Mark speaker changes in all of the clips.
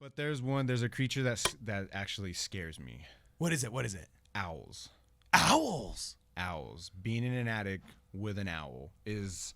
Speaker 1: But there's a creature that actually scares me.
Speaker 2: What is it? What is it?
Speaker 1: Owls.
Speaker 2: Owls.
Speaker 1: Owls. Being in an attic with an owl is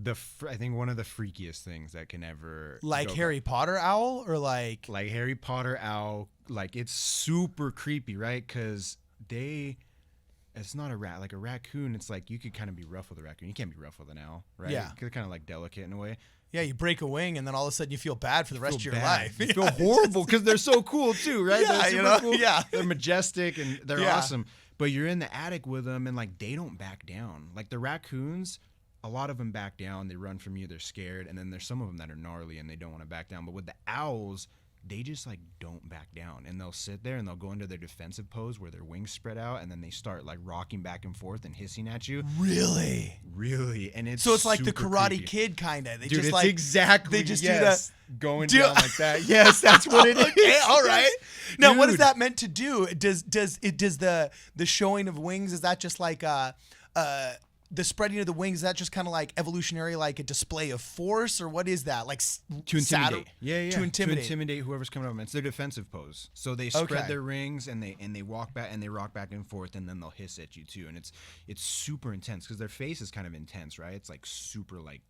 Speaker 1: I think one of the freakiest things that can ever
Speaker 2: Like
Speaker 1: go
Speaker 2: Harry Potter owl or like
Speaker 1: Harry Potter owl. Like it's super creepy, right? Because it's not a rat. Like a raccoon, it's like you could kind of be rough with a raccoon. You can't be rough with an owl, right?
Speaker 2: Yeah.
Speaker 1: They're kind of like delicate in a way.
Speaker 2: yeah, you break a wing and then all of a sudden you feel bad for the rest of your life.
Speaker 1: You feel horrible because they're so cool too, right?
Speaker 2: Yeah,
Speaker 1: they're
Speaker 2: you
Speaker 1: super
Speaker 2: know?
Speaker 1: cool.
Speaker 2: Yeah.
Speaker 1: They're majestic and they're
Speaker 2: Yeah.
Speaker 1: awesome. But you're in the attic with them and like they don't back down. Like the raccoons, a lot of them back down. They run from you. They're scared. And then there's some of them that are gnarly and they don't want to back down. But with the owls, they just like don't back down and they'll sit there and they'll go into their defensive pose where their wings spread out and then they start like rocking back and forth and hissing at you.
Speaker 2: Really?
Speaker 1: And it's
Speaker 2: So it's like the
Speaker 1: super
Speaker 2: Karate
Speaker 1: creepy.
Speaker 2: Kid kind of. They
Speaker 1: Dude,
Speaker 2: just
Speaker 1: it's
Speaker 2: like
Speaker 1: exactly
Speaker 2: they just
Speaker 1: yes,
Speaker 2: do
Speaker 1: going
Speaker 2: do-
Speaker 1: down like that. Yes, that's what it is.
Speaker 2: Okay, all right. Now, what is
Speaker 1: Dude.
Speaker 2: that meant to do? Does the showing of wings, is that just like the spreading of the wings, is that just kind of like evolutionary, like a display of force, or what is that? Like
Speaker 1: To intimidate. Yeah.
Speaker 2: To intimidate.
Speaker 1: To intimidate whoever's coming over. It's their defensive pose. So they spread
Speaker 2: Okay.
Speaker 1: their rings and they walk back and they rock back and forth and then they'll hiss at you too. And it's super intense because their face is kind of intense, right? It's like super like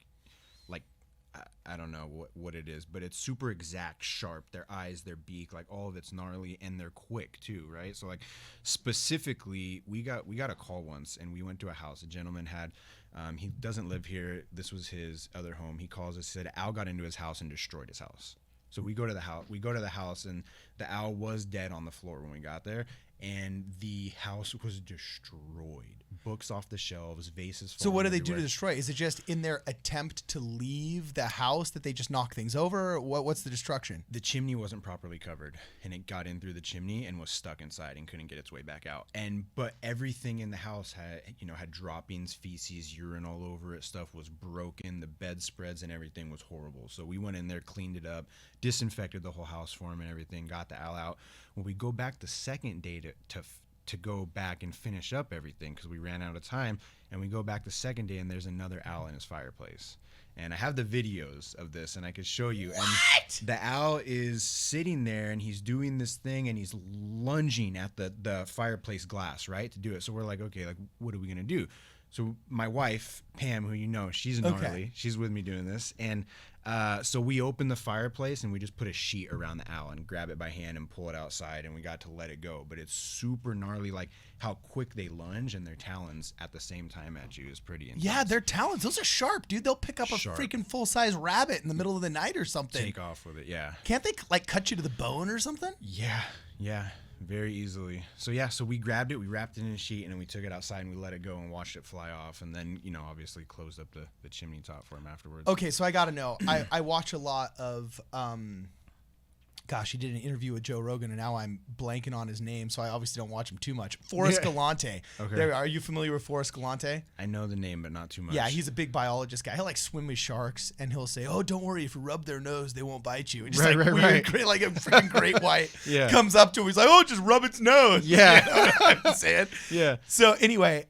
Speaker 1: I don't know what it is, but it's super exact, sharp. Their eyes, their beak, like all of it's gnarly and they're quick too, right? So like specifically, we got a call once and we went to a house. A gentleman had, he doesn't live here. This was his other home. He calls us, said owl got into his house and destroyed his house. So we go to the house and the owl was dead on the floor when we got there. And the house was destroyed. Books off the shelves, vases.
Speaker 2: So what do they do to
Speaker 1: everywhere.
Speaker 2: destroy? Is it just in their attempt to leave the house that they just knock things over? What's the destruction?
Speaker 1: The chimney wasn't properly covered, and it got in through the chimney and was stuck inside and couldn't get its way back out. But everything in the house had droppings, feces, urine all over it. Stuff was broken. The bedspreads and everything was horrible. So we went in there, cleaned it up, disinfected the whole house for him and everything. Got the owl out. When we go back the second day to go back and finish up everything because we ran out of time, and we go back the second day and there's another owl in his fireplace. And I have the videos of this and I could show you.
Speaker 2: What?
Speaker 1: And the owl is sitting there and he's doing this thing and he's lunging at the fireplace glass, right, to do it. So we're like, okay, like what are we gonna do? So my wife, Pam, who you know, she's gnarly.
Speaker 2: Okay.
Speaker 1: She's with me doing this. And so we opened the fireplace and we just put a sheet around the owl and grab it by hand and pull it outside, and we got to let it go. But it's super gnarly, like how quick they lunge and their talons at the same time at you is pretty intense.
Speaker 2: Yeah, their talons, those are sharp, dude. They'll pick up a
Speaker 1: Sharp.
Speaker 2: freaking full-size rabbit in the middle of the night or something.
Speaker 1: Take off with it, yeah.
Speaker 2: Can't they like cut you to the bone or something?
Speaker 1: Yeah, very easily. So we grabbed it, we wrapped it in a sheet, and then we took it outside and we let it go and watched it fly off, and then obviously closed up the chimney top for him afterwards.
Speaker 2: Okay, so I got to know. I watch a lot of gosh, he did an interview with Joe Rogan, and now I'm blanking on his name, so I obviously don't watch him too much. Forrest Galante.
Speaker 1: Okay.
Speaker 2: Are you familiar with Forrest Galante?
Speaker 1: I know the name, but not too much.
Speaker 2: Yeah, he's a big biologist guy. He'll like swim with sharks, and he'll say, "Oh, don't worry, if you rub their nose, they won't bite you." And just
Speaker 1: Right,
Speaker 2: like
Speaker 1: right,
Speaker 2: weird,
Speaker 1: right.
Speaker 2: great, like a freaking great white
Speaker 1: Yeah.
Speaker 2: comes up to him. He's like, "Oh, just rub its nose."
Speaker 1: Yeah.
Speaker 2: You know what I'm saying?
Speaker 1: Yeah.
Speaker 2: So anyway,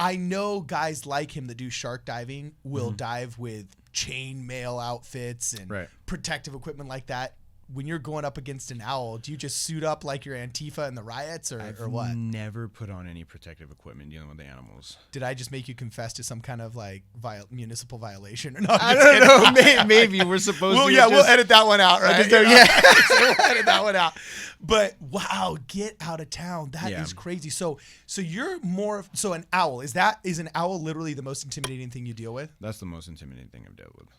Speaker 2: I know guys like him that do shark diving will dive with chain mail outfits and
Speaker 1: Right.
Speaker 2: protective equipment like that. When you're going up against an owl, do you just suit up like you're Antifa in the riots, or what?
Speaker 1: Never put on any protective equipment dealing with the animals.
Speaker 2: Did I just make you confess to some kind of like municipal violation? Or not?
Speaker 1: I don't know. Maybe we're supposed
Speaker 2: Well,
Speaker 1: to.
Speaker 2: yeah, we'll edit that one out, right?
Speaker 1: Yeah.
Speaker 2: We'll edit that one out. But wow, get out of town. That is
Speaker 1: Yeah.
Speaker 2: crazy. So you're more so an owl. Is an owl literally the most intimidating thing you deal with?
Speaker 1: That's the most intimidating thing I've dealt with.